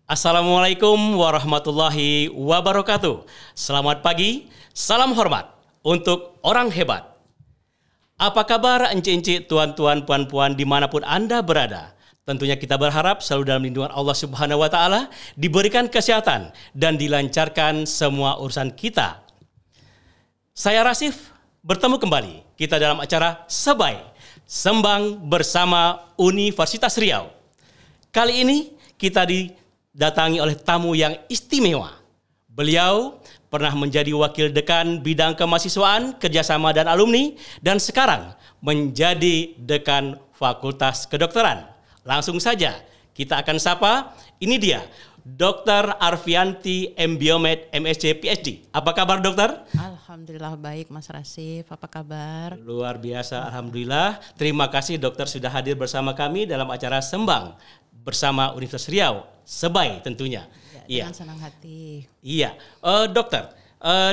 Assalamualaikum warahmatullahi wabarakatuh. Selamat pagi, salam hormat untuk orang hebat. Apa kabar encik-encik, tuan-tuan, puan-puan dimanapun Anda berada? Tentunya kita berharap selalu dalam lindungan Allah Subhanahu wa Ta'ala, diberikan kesehatan dan dilancarkan semua urusan kita. Saya Rasif, bertemu kembali kita dalam acara Sebai, Sembang bersama Universitas Riau. Kali ini kita didatangi oleh tamu yang istimewa. Beliau pernah menjadi wakil dekan bidang kemahasiswaan, kerjasama dan alumni, dan sekarang menjadi dekan Fakultas Kedokteran. Langsung saja kita akan sapa, ini dia Dr. Arfianti M. Biomed, MSc, PhD. Apa kabar dokter? Alhamdulillah baik Mas Rasif, apa kabar? Luar biasa, Alhamdulillah. Terima kasih dokter sudah hadir bersama kami dalam acara Sembang bersama Universitas Riau, Sebai tentunya. Dengan senang hati. Iya, dokter,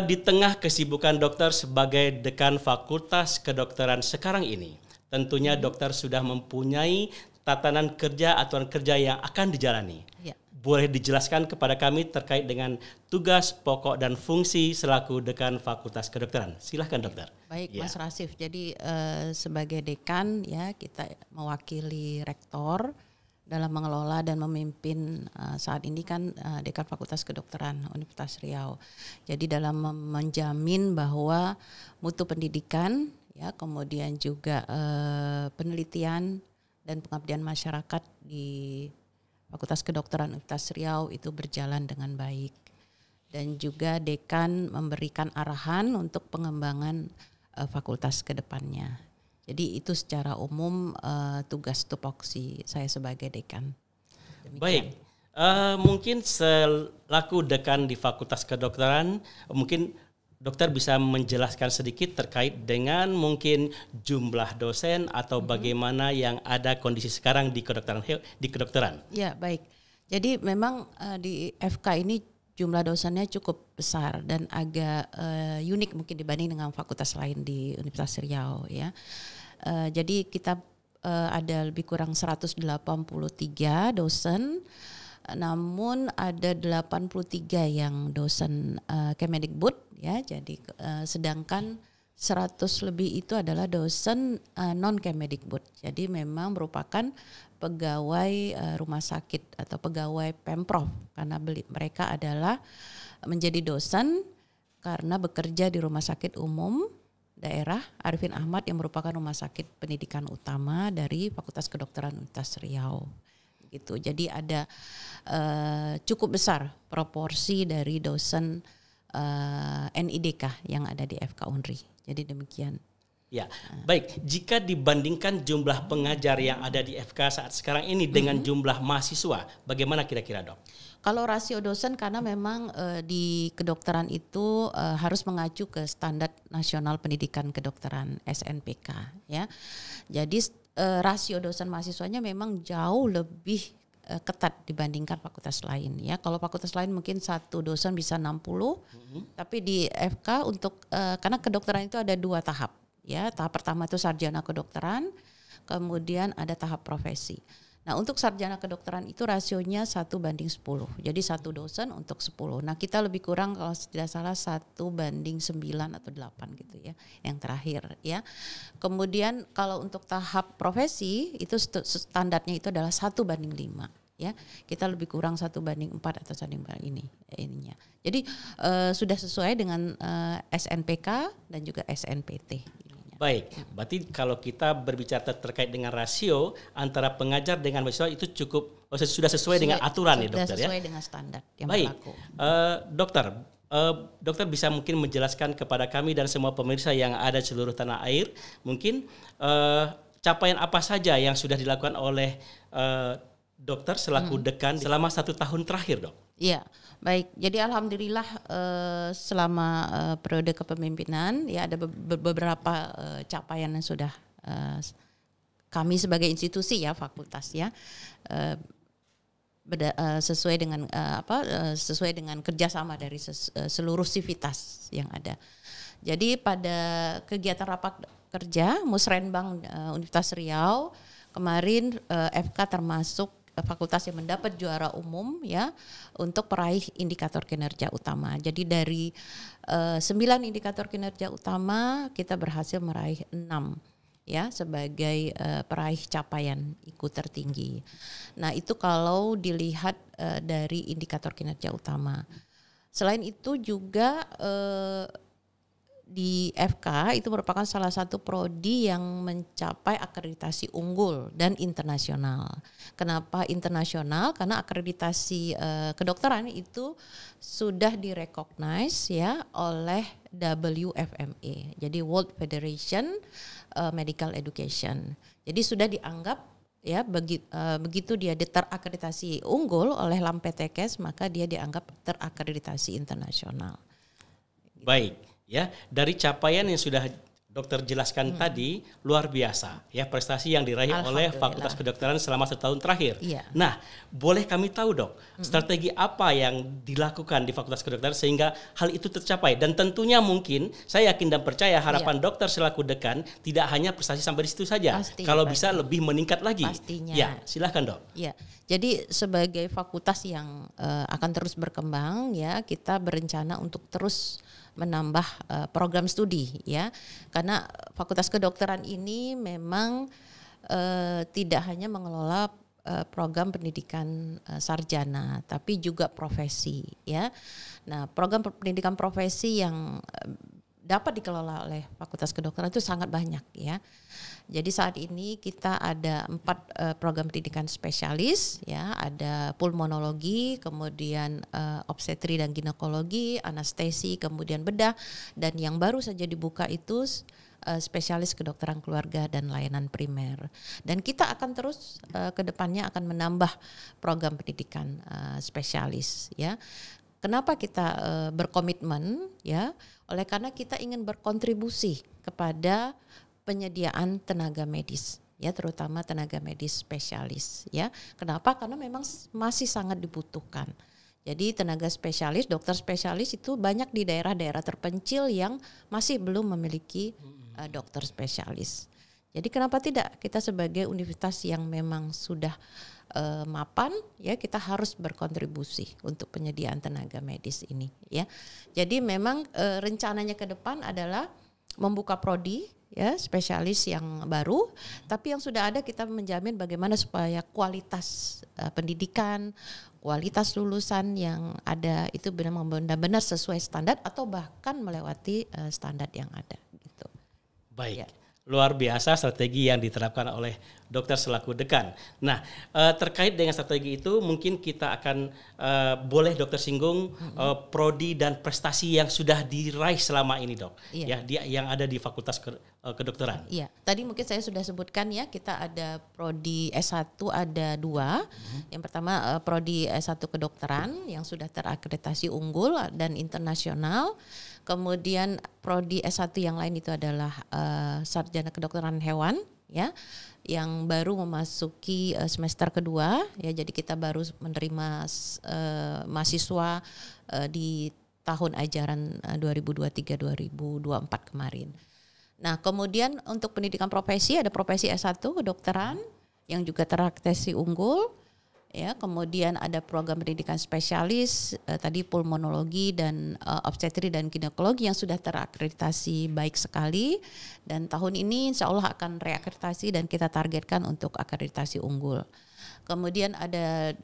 di tengah kesibukan dokter sebagai dekan Fakultas Kedokteran sekarang ini, tentunya dokter sudah mempunyai tatanan kerja, aturan kerja yang akan dijalani. Ya. Boleh dijelaskan kepada kami terkait dengan tugas, pokok, dan fungsi selaku dekan Fakultas Kedokteran. Silahkan dokter. Baik Mas Rasif, jadi sebagai dekan ya kita mewakili rektor dalam mengelola dan memimpin saat ini kan dekan Fakultas Kedokteran Universitas Riau. Jadi dalam menjamin bahwa mutu pendidikan, ya kemudian juga penelitian dan pengabdian masyarakat di Fakultas Kedokteran Universitas Riau itu berjalan dengan baik. Dan juga dekan memberikan arahan untuk pengembangan fakultas ke depannya. Jadi itu secara umum tugas tupoksi saya sebagai dekan. Demikian. Baik, mungkin selaku dekan di Fakultas Kedokteran, mungkin dokter bisa menjelaskan sedikit terkait dengan mungkin jumlah dosen atau bagaimana yang ada kondisi sekarang di kedokteran. Ya baik, jadi memang di FK ini jumlah dosennya cukup besar dan agak unik mungkin dibanding dengan fakultas lain di Universitas Riau ya. Jadi kita ada lebih kurang 183 dosen, namun ada 83 yang dosen Kemedikbud ya. Jadi sedangkan 100 lebih itu adalah dosen non Kemedikbud. Jadi memang merupakan pegawai rumah sakit atau pegawai Pemprov karena mereka adalah menjadi dosen karena bekerja di Rumah Sakit Umum Daerah Arifin Ahmad yang merupakan rumah sakit pendidikan utama dari Fakultas Kedokteran Universitas Riau. Gitu. Jadi ada cukup besar proporsi dari dosen NIDK yang ada di FK Unri. Jadi demikian. Ya, baik. Jika dibandingkan jumlah pengajar yang ada di FK saat sekarang ini dengan jumlah mahasiswa, bagaimana kira-kira dok? Kalau rasio dosen karena memang di kedokteran itu harus mengacu ke Standar Nasional Pendidikan Kedokteran SNPK ya. Jadi rasio dosen mahasiswanya memang jauh lebih ketat dibandingkan fakultas lain ya. Kalau fakultas lain mungkin satu dosen bisa 60, tapi di FK untuk karena kedokteran itu ada 2 tahap ya. Tahap pertama itu sarjana kedokteran, kemudian ada tahap profesi. Nah untuk sarjana kedokteran itu rasionya 1:10, jadi 1 dosen untuk 10. Nah kita lebih kurang kalau tidak salah 1:9 atau 8 gitu ya, yang terakhir ya. Kemudian kalau untuk tahap profesi itu standarnya itu adalah 1:5 ya. Kita lebih kurang 1:4 atau 1:5 ininya. Jadi sudah sesuai dengan SNPK dan juga SNPT. Baik, berarti kalau kita berbicara terkait dengan rasio antara pengajar dengan mahasiswa itu sudah sesuai dengan aturan ya dokter ya? Sudah sesuai dengan standar yang baik, berlaku. Dokter bisa mungkin menjelaskan kepada kami dan semua pemirsa yang ada di seluruh tanah air, mungkin capaian apa saja yang sudah dilakukan oleh dokter selaku dekan selama 1 tahun terakhir dok? Iya, baik. Jadi alhamdulillah selama periode kepemimpinan ya ada beberapa capaian yang sudah kami sebagai institusi ya fakultas ya sesuai dengan sesuai dengan kerjasama dari seluruh sivitas yang ada. Jadi pada kegiatan rapat kerja Musrenbang Universitas Riau kemarin FK termasuk fakultas yang mendapat juara umum ya untuk peraih indikator kinerja utama. Jadi dari 9 indikator kinerja utama kita berhasil meraih 6 ya sebagai peraih capaian IKU tertinggi. Nah, itu kalau dilihat dari indikator kinerja utama. Selain itu juga di FK itu merupakan salah satu prodi yang mencapai akreditasi unggul dan internasional. Kenapa internasional? Karena akreditasi kedokteran itu sudah direcognize ya oleh WFME. Jadi World Federation Medical Education. Jadi sudah dianggap ya begitu dia terakreditasi unggul oleh LAMPTKes maka dia dianggap terakreditasi internasional. Baik, ya dari capaian yang sudah dokter jelaskan tadi luar biasa ya prestasi yang diraih oleh Fakultas Kedokteran selama setahun terakhir. Iya. Nah, boleh kami tahu dok strategi apa yang dilakukan di Fakultas Kedokteran sehingga hal itu tercapai dan tentunya mungkin saya yakin dan percaya harapan dokter selaku dekan tidak hanya prestasi sampai di situ saja. Kalau bisa lebih meningkat lagi. Pastinya. Ya, silakan dok. Ya. Jadi sebagai fakultas yang akan terus berkembang ya kita berencana untuk terus menambah program studi ya karena Fakultas Kedokteran ini memang tidak hanya mengelola program pendidikan sarjana tapi juga profesi ya. Nah, program pendidikan profesi yang dapat dikelola oleh Fakultas Kedokteran itu sangat banyak ya. Jadi saat ini kita ada 4 program pendidikan spesialis ya, ada pulmonologi, kemudian obstetri dan ginekologi, anestesi, kemudian bedah dan yang baru saja dibuka itu spesialis kedokteran keluarga dan layanan primer. Dan kita akan terus ke depannya akan menambah program pendidikan spesialis ya. Kenapa kita berkomitmen ya? Oleh karena kita ingin berkontribusi kepada penyediaan tenaga medis ya terutama tenaga medis spesialis ya. Kenapa? Karena memang masih sangat dibutuhkan. Jadi tenaga spesialis, dokter spesialis itu banyak di daerah-daerah terpencil yang masih belum memiliki dokter spesialis. Jadi kenapa tidak kita sebagai universitas yang memang sudah mapan ya kita harus berkontribusi untuk penyediaan tenaga medis ini ya. Jadi memang rencananya ke depan adalah membuka prodi ya spesialis yang baru tapi yang sudah ada kita menjamin bagaimana supaya kualitas pendidikan, kualitas lulusan yang ada itu benar-benar sesuai standar atau bahkan melewati standar yang ada gitu. Baik. Ya. Luar biasa strategi yang diterapkan oleh dokter selaku dekan. Nah, terkait dengan strategi itu mungkin kita akan boleh dokter singgung prodi dan prestasi yang sudah diraih selama ini dok. Iya. Ya, yang ada di Fakultas Kedokteran. Iya, tadi mungkin saya sudah sebutkan ya kita ada prodi S1 ada 2. Yang pertama prodi S1 kedokteran yang sudah terakreditasi unggul dan internasional. Kemudian prodi S1 yang lain itu adalah sarjana kedokteran hewan ya yang baru memasuki semester kedua ya jadi kita baru menerima mahasiswa di tahun ajaran 2023-2024 kemarin. Nah, kemudian untuk pendidikan profesi ada profesi S1 kedokteran yang juga terakreditasi unggul. Ya, kemudian ada program pendidikan spesialis tadi pulmonologi dan obstetri dan ginekologi yang sudah terakreditasi baik sekali dan tahun ini insya Allah akan reakreditasi dan kita targetkan untuk akreditasi unggul. Kemudian ada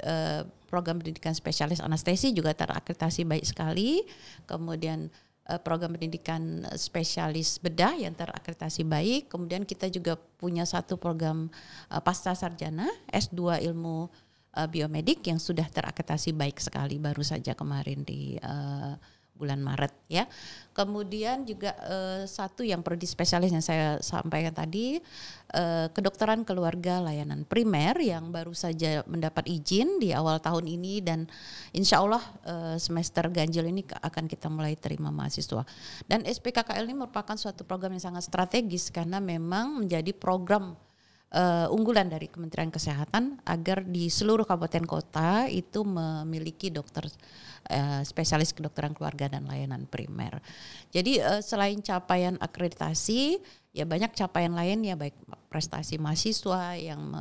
program pendidikan spesialis anestesi juga terakreditasi baik sekali. Kemudian program pendidikan spesialis bedah yang terakreditasi baik. Kemudian kita juga punya satu program pasca sarjana S2 ilmu biomedik yang sudah terakreditasi baik sekali baru saja kemarin di bulan Maret ya. Kemudian juga satu yang prodi spesialis yang saya sampaikan tadi kedokteran keluarga layanan primer yang baru saja mendapat izin di awal tahun ini dan insya Allah semester ganjil ini akan kita mulai terima mahasiswa. Dan SPKKL ini merupakan suatu program yang sangat strategis karena memang menjadi program unggulan dari Kementerian Kesehatan agar di seluruh kabupaten kota itu memiliki dokter spesialis kedokteran keluarga dan layanan primer. Jadi selain capaian akreditasi, ya banyak capaian lain ya baik prestasi mahasiswa yang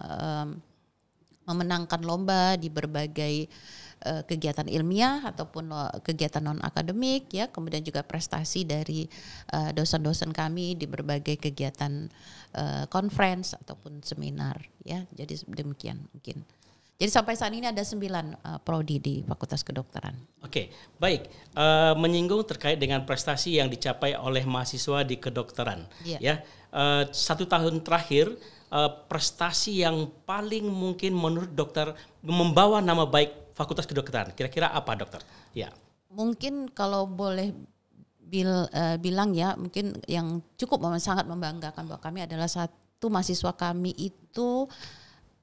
memenangkan lomba di berbagai kegiatan ilmiah ataupun kegiatan non akademik ya, kemudian juga prestasi dari dosen-dosen kami di berbagai kegiatan conference ataupun seminar ya. Jadi demikian mungkin. Jadi sampai saat ini ada 9 prodi di Fakultas Kedokteran. Oke, baik. Menyinggung terkait dengan prestasi yang dicapai oleh mahasiswa di kedokteran. Ya, 1 tahun terakhir prestasi yang paling mungkin menurut dokter membawa nama baik Fakultas Kedokteran. Kira-kira apa, dokter? Ya. Mungkin kalau boleh bilang ya, mungkin yang cukup sangat membanggakan bahwa kami adalah satu mahasiswa kami itu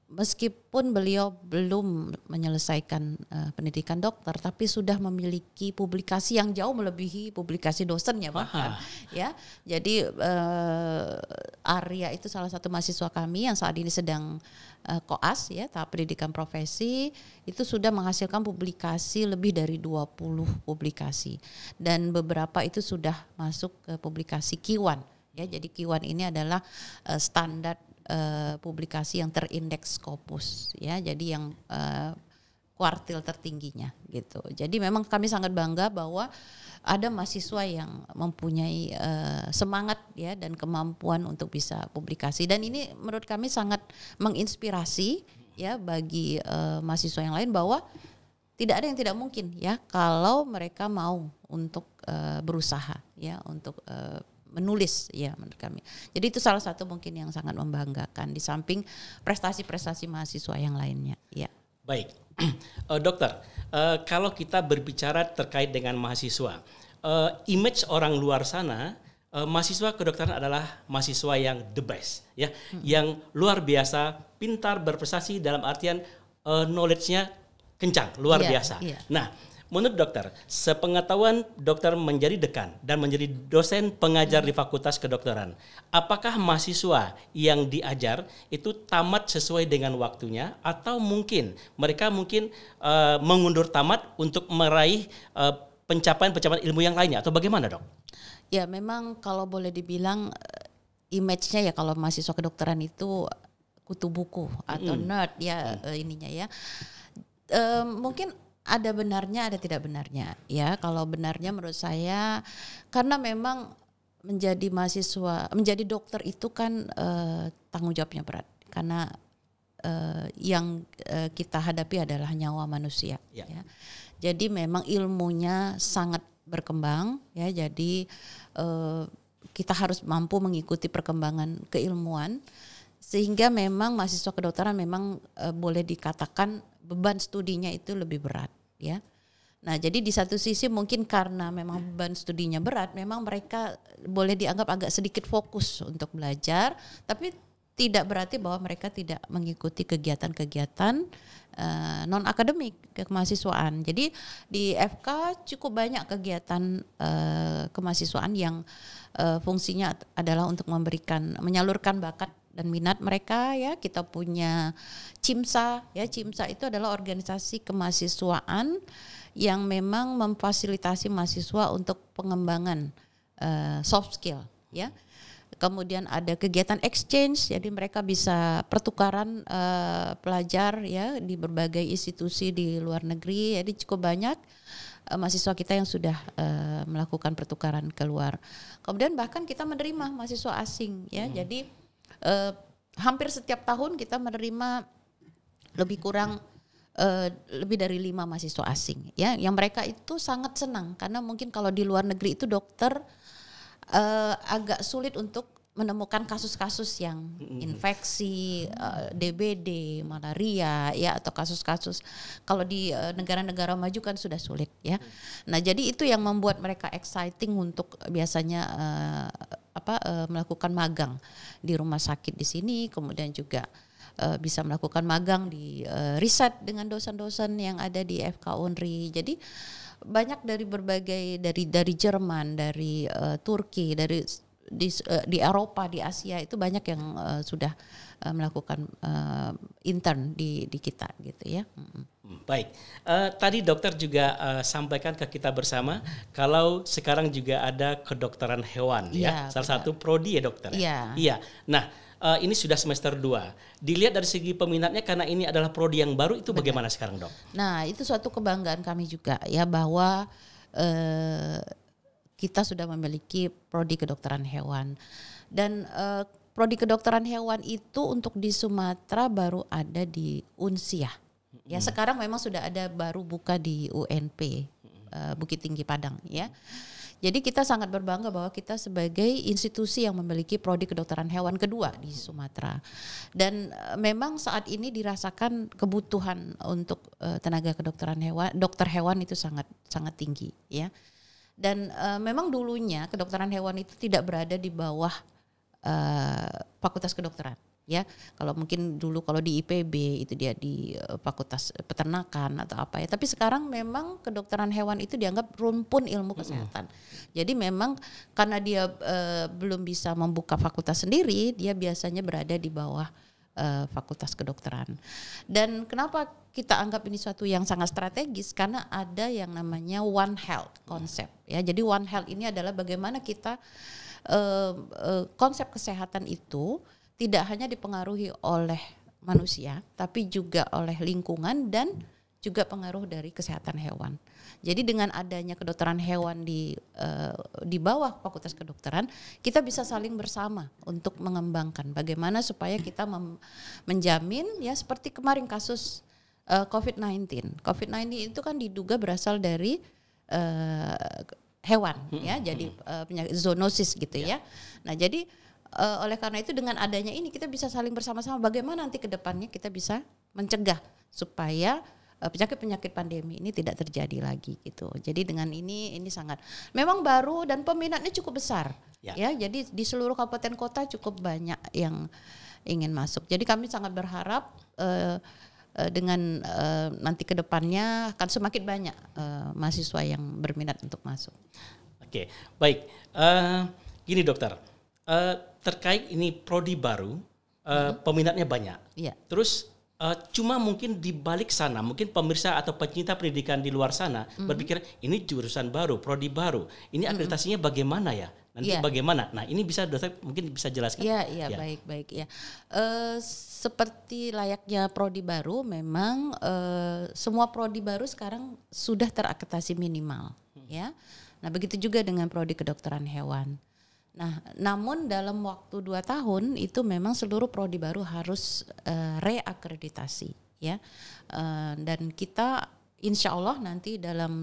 meskipun beliau belum menyelesaikan pendidikan dokter, tapi sudah memiliki publikasi yang jauh melebihi publikasi dosennya bahkan. Ya, jadi Arya itu salah satu mahasiswa kami yang saat ini sedang koas ya, tahap pendidikan profesi, itu sudah menghasilkan publikasi lebih dari 20 publikasi dan beberapa itu sudah masuk ke publikasi Q1 ya. Jadi Q1 ini adalah standar publikasi yang terindeks Scopus ya, jadi yang kuartil tertingginya gitu. Jadi memang kami sangat bangga bahwa ada mahasiswa yang mempunyai semangat ya dan kemampuan untuk bisa publikasi, dan ini menurut kami sangat menginspirasi ya bagi mahasiswa yang lain bahwa tidak ada yang tidak mungkin ya kalau mereka mau untuk berusaha ya untuk menulis ya menurut kami. Jadi itu salah satu mungkin yang sangat membanggakan di samping prestasi-prestasi mahasiswa yang lainnya ya. Baik, dokter, kalau kita berbicara terkait dengan mahasiswa, image orang luar sana, mahasiswa kedokteran adalah mahasiswa yang the best ya, yang luar biasa, pintar, berprestasi dalam artian knowledge-nya kencang, luar biasa. Nah, menurut dokter, sepengetahuan dokter menjadi dekan dan menjadi dosen pengajar di Fakultas Kedokteran, apakah mahasiswa yang diajar itu tamat sesuai dengan waktunya atau mungkin mereka mengundur tamat untuk meraih pencapaian-pencapaian ilmu yang lainnya atau bagaimana, Dok? Ya, memang kalau boleh dibilang image-nya ya kalau mahasiswa kedokteran itu kutu buku atau nerd ya ininya ya. Mungkin ada benarnya, ada tidak benarnya. Ya, kalau benarnya menurut saya karena memang menjadi mahasiswa, menjadi dokter itu kan tanggung jawabnya berat. Karena yang kita hadapi adalah nyawa manusia. Ya. Jadi memang ilmunya sangat berkembang. Ya, jadi kita harus mampu mengikuti perkembangan keilmuan. Sehingga memang mahasiswa kedokteran memang boleh dikatakan beban studinya itu lebih berat. Ya, nah jadi di satu sisi mungkin karena memang beban studinya berat, memang mereka boleh dianggap agak sedikit fokus untuk belajar, tapi tidak berarti bahwa mereka tidak mengikuti kegiatan-kegiatan non akademik kemahasiswaan. Jadi di FK cukup banyak kegiatan kemahasiswaan yang fungsinya adalah untuk menyalurkan bakat dan minat mereka ya. Kita punya CIMSA ya, CIMSA itu adalah organisasi kemahasiswaan yang memang memfasilitasi mahasiswa untuk pengembangan soft skill ya. Kemudian ada kegiatan exchange, jadi mereka bisa pertukaran pelajar ya di berbagai institusi di luar negeri. Jadi cukup banyak mahasiswa kita yang sudah melakukan pertukaran keluar. Kemudian bahkan kita menerima mahasiswa asing ya. Jadi hampir setiap tahun kita menerima lebih kurang lebih dari 5 mahasiswa asing ya, yang mereka itu sangat senang karena mungkin kalau di luar negeri itu dokter agak sulit untuk menemukan kasus-kasus yang infeksi, DBD, malaria ya, atau kasus-kasus kalau di negara-negara maju kan sudah sulit ya. Nah, jadi itu yang membuat mereka exciting untuk biasanya melakukan magang di rumah sakit di sini, kemudian juga bisa melakukan magang di riset dengan dosen-dosen yang ada di FK Unri. Jadi banyak dari berbagai dari Jerman, dari Turki, di Eropa, di Asia itu banyak yang sudah melakukan intern di kita gitu ya. Baik, tadi dokter juga sampaikan ke kita bersama kalau sekarang juga ada kedokteran hewan ya, salah satu prodi ya dokter. Iya. Iya. Nah, ini sudah semester 2. Dilihat dari segi peminatnya karena ini adalah prodi yang baru, itu bagaimana sekarang, Dok? Nah, itu suatu kebanggaan kami juga ya, bahwa kita sudah memiliki prodi kedokteran hewan. Dan prodi kedokteran hewan itu untuk di Sumatera baru ada di Unsia. Ya, sekarang memang sudah ada, baru buka di UNP Bukit Tinggi Padang ya. Jadi kita sangat berbangga bahwa kita sebagai institusi yang memiliki prodi kedokteran hewan kedua di Sumatera. Dan memang saat ini dirasakan kebutuhan untuk tenaga kedokteran hewan, dokter hewan itu sangat sangat tinggi ya. Dan memang dulunya kedokteran hewan itu tidak berada di bawah fakultas kedokteran. Ya, kalau mungkin dulu kalau di IPB itu dia di fakultas peternakan atau apa ya. Tapi sekarang memang kedokteran hewan itu dianggap rumpun ilmu kesehatan. Jadi memang karena dia belum bisa membuka fakultas sendiri, dia biasanya berada di bawah fakultas kedokteran. Dan kenapa kita anggap ini suatu yang sangat strategis? Karena ada yang namanya One Health konsep. Ya, jadi One Health ini adalah bagaimana kita konsep kesehatan itu tidak hanya dipengaruhi oleh manusia, tapi juga oleh lingkungan dan juga pengaruh dari kesehatan hewan. Jadi dengan adanya kedokteran hewan di bawah fakultas kedokteran, kita bisa saling bersama untuk mengembangkan bagaimana supaya kita menjamin ya, seperti kemarin kasus COVID-19. COVID-19 itu kan diduga berasal dari hewan ya, jadi penyakit zoonosis gitu ya. Nah, jadi oleh karena itu dengan adanya ini kita bisa saling bersama-sama bagaimana nanti ke depannya kita bisa mencegah supaya penyakit-penyakit pandemi ini tidak terjadi lagi gitu. Jadi dengan ini sangat memang baru dan peminatnya cukup besar ya. Jadi di seluruh kabupaten kota cukup banyak yang ingin masuk. Jadi kami sangat berharap dengan nanti ke depannya akan semakin banyak mahasiswa yang berminat untuk masuk. Oke, baik. Gini dokter, terkait ini prodi baru, peminatnya banyak. Iya. Terus cuma mungkin di balik sana, mungkin pemirsa atau pecinta pendidikan di luar sana berpikir ini jurusan baru, prodi baru, ini akreditasinya bagaimana ya? Nanti bagaimana? Nah, ini bisa dokter mungkin bisa jelaskan. Iya, baik ya. Seperti layaknya prodi baru, memang semua prodi baru sekarang sudah terakreditasi minimal, ya. Nah, begitu juga dengan prodi kedokteran hewan. Nah, namun dalam waktu 2 tahun itu memang seluruh prodi baru harus reakreditasi, ya. Dan kita insya Allah nanti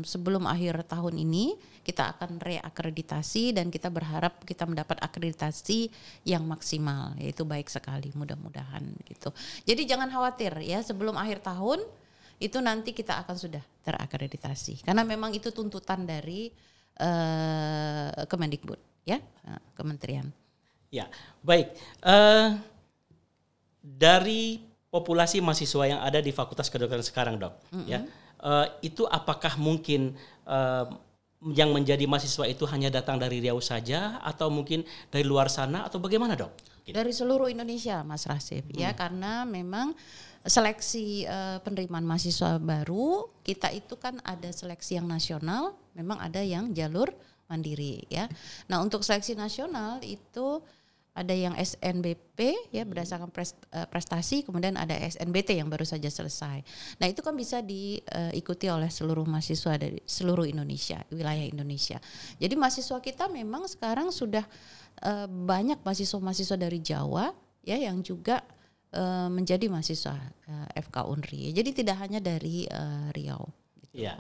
sebelum akhir tahun ini kita akan reakreditasi dan kita berharap kita mendapat akreditasi yang maksimal, yaitu baik sekali, mudah-mudahan gitu. Jadi jangan khawatir ya, sebelum akhir tahun itu nanti kita akan sudah terakreditasi karena memang itu tuntutan dari Kemendikbud. Ya, kementerian. Ya, baik. Dari populasi mahasiswa yang ada di Fakultas Kedokteran sekarang, Dok, ya, itu apakah mungkin yang menjadi mahasiswa itu hanya datang dari Riau saja, atau mungkin dari luar sana, atau bagaimana, Dok? Dari seluruh Indonesia, Mas Rasif, ya, karena memang seleksi penerimaan mahasiswa baru kita itu kan ada seleksi yang nasional, memang ada yang jalur mandiri ya. Nah, untuk seleksi nasional itu ada yang SNBP ya, berdasarkan prestasi, kemudian ada SNBT yang baru saja selesai. Nah, itu kan bisa diikuti oleh seluruh mahasiswa dari seluruh Indonesia, wilayah Indonesia. Jadi mahasiswa kita memang sekarang sudah banyak mahasiswa-mahasiswa dari Jawa ya yang juga menjadi mahasiswa FK Unri. Jadi tidak hanya dari Riau. Gitu. Ya.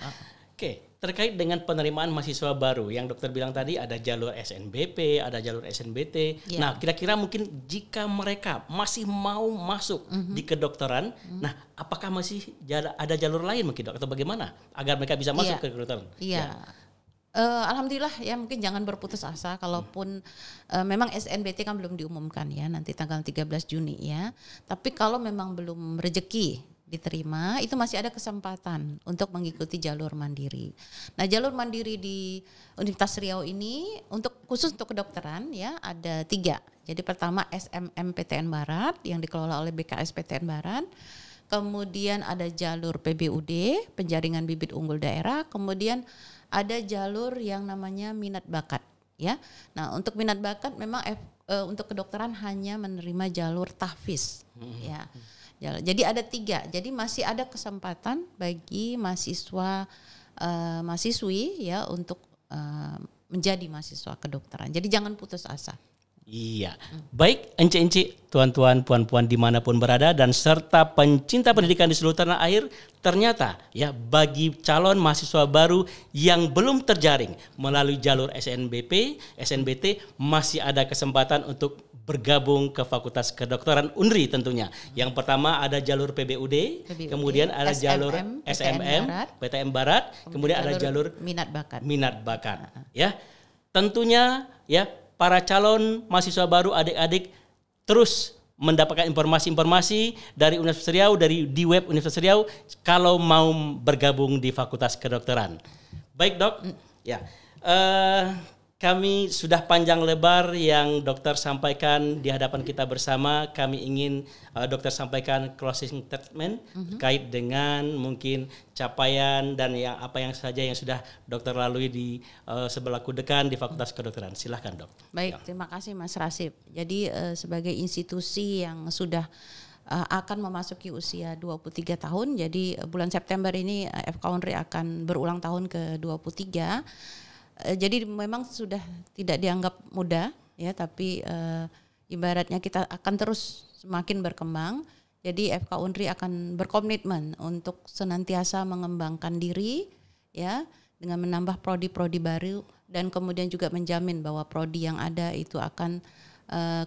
Oke, terkait dengan penerimaan mahasiswa baru yang dokter bilang tadi ada jalur SNBP, ada jalur SNBT. Yeah. Nah, kira-kira mungkin jika mereka masih mau masuk di kedokteran, nah apakah masih ada jalur lain mungkin, Dok, atau bagaimana agar mereka bisa masuk ke kedokteran? Iya. Yeah. Alhamdulillah ya, mungkin jangan berputus asa kalaupun memang SNBT kan belum diumumkan ya, nanti tanggal 13 Juni ya. Tapi kalau memang belum rezeki diterima, itu masih ada kesempatan untuk mengikuti jalur mandiri. Nah, jalur mandiri di Universitas Riau ini khusus untuk kedokteran ya ada 3. Jadi pertama SMMPTN Barat yang dikelola oleh BKS PTN Barat. Kemudian ada jalur PBUD, penjaringan bibit unggul daerah. Kemudian ada jalur yang namanya minat bakat ya. Nah, untuk minat bakat memang untuk kedokteran hanya menerima jalur tahfiz, ya. Jadi ada 3. Jadi masih ada kesempatan bagi mahasiswi ya untuk menjadi mahasiswa kedokteran. Jadi jangan putus asa. Iya, baik ence-ence, tuan-tuan, puan-puan dimanapun berada dan serta pencinta pendidikan di seluruh tanah air, ternyata ya bagi calon mahasiswa baru yang belum terjaring melalui jalur SNBP, SNBT masih ada kesempatan untuk bergabung ke Fakultas Kedokteran UNRI tentunya. Yang pertama ada jalur PBUD, kemudian ada jalur SMM, PTM Barat, kemudian ada jalur minat bakat. Ya, tentunya ya. Para calon mahasiswa baru adik-adik terus mendapatkan informasi-informasi dari Universitas Riau, di web Universitas Riau kalau mau bergabung di Fakultas Kedokteran. Baik dok, ya kami sudah panjang lebar yang dokter sampaikan di hadapan kita bersama. Kami ingin dokter sampaikan closing statement terkait dengan mungkin capaian dan apa yang saja yang sudah dokter lalui di sebelah Kudekan di Fakultas Kedokteran. Silahkan dok. Baik, terima kasih Mas Rasif. Jadi sebagai institusi yang sudah akan memasuki usia 23 tahun, jadi bulan September ini FK UNRI akan berulang tahun ke-23. Jadi memang sudah tidak dianggap muda ya, tapi ibaratnya kita akan terus semakin berkembang. Jadi FK UNRI akan berkomitmen untuk senantiasa mengembangkan diri ya dengan menambah prodi-prodi baru dan kemudian juga menjamin bahwa prodi yang ada itu akan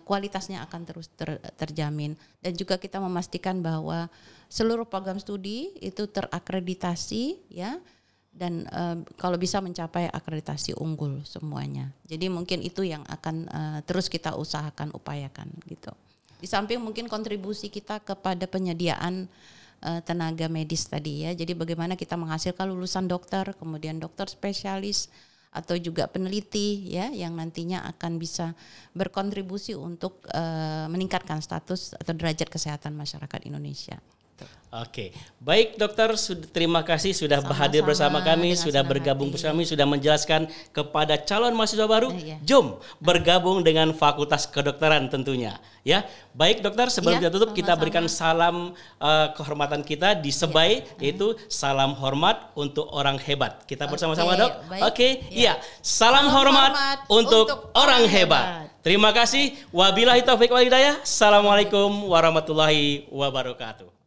kualitasnya akan terus terjamin, dan juga kita memastikan bahwa seluruh program studi itu terakreditasi ya. Dan kalau bisa mencapai akreditasi unggul semuanya. Jadi mungkin itu yang akan terus kita usahakan, upayakan gitu. Di samping mungkin kontribusi kita kepada penyediaan tenaga medis tadi ya. Jadi bagaimana kita menghasilkan lulusan dokter, kemudian dokter spesialis atau juga peneliti ya yang nantinya akan bisa berkontribusi untuk meningkatkan status atau derajat kesehatan masyarakat Indonesia. Oke, baik dokter, terima kasih sudah hadir bersama kami, sudah bergabung bersama kami, sudah menjelaskan kepada calon mahasiswa baru, jom bergabung dengan Fakultas Kedokteran tentunya. Ya, baik dokter, sebelum kita tutup kita berikan salam kehormatan kita di Sebai, yaitu salam hormat untuk orang hebat. Kita bersama-sama dok. Oke, iya, salam hormat untuk orang hebat. Terima kasih. Wabillahi taufiq wal hidayah. Assalamualaikum warahmatullahi wabarakatuh.